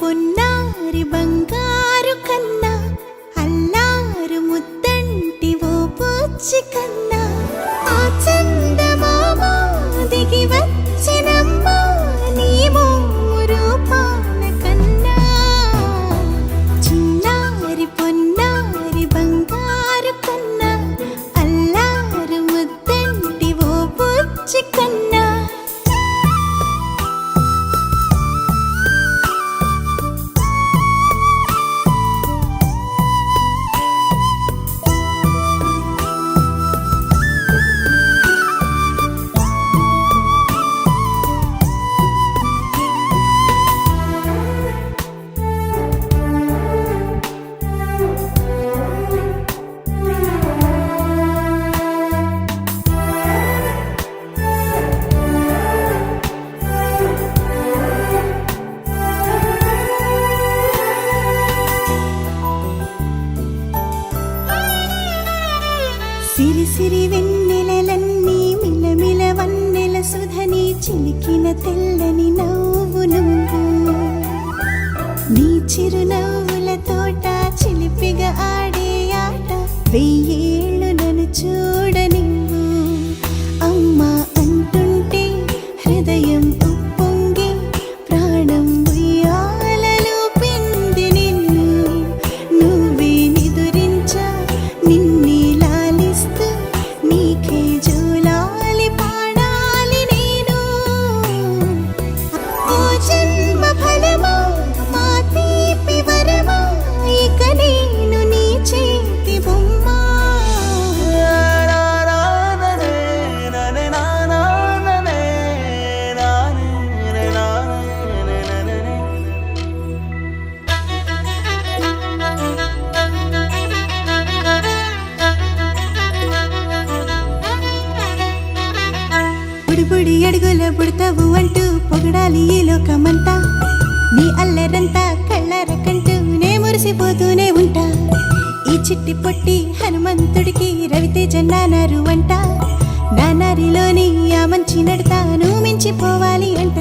పొన్నారి బంగారు కన్నా అల్లారు ముద్దంటి ఓ పూచి కన్నా ఆ చందమామ దిగి వచ్చినమ్మా నీ రూపాల కన్నా చిన్నారి పొన్నారి బంగారు కన్నా అల్లారు ముద్దంటి ఓ పూచి కన్నా సిరి సిరి వెన్నెలలన్నీ మిలమిల వన్నెల సుధని చిలికిన తెల్లని నవ్వు నువ్వు నీ చిరునవ్వుల తోట చిలిపిగా ఆడే ఆట వెయ్యేళ్ళు నన్ను చూడనివ్వు అమ్మా అంటుంటే హృదయం ఉప్పొంగి ప్రాణం ఉయ్యాలలో పిండి నిన్ను నువ్వే నిదురించా నిన్నే నీకే జూలాలి పాడాలి నేను ఓ జన్మ ఫలమా మా తీపి వరమా ఇక నేను నీ చేతి బొమ్మ బుడి అడుగుల పుడతావు అంటూ పొగడాలి ఈ లోకమంతా నీ అల్లరంతా కళ్ళరకంటూ నే మురిసిపోతూనే ఉంటా ఈ చిట్టి పొట్టి హనుమంతుడికి రవితేజ నానారు అంట నానారిలోని ఆ మంచి నడతాను మించిపోవాలి అంట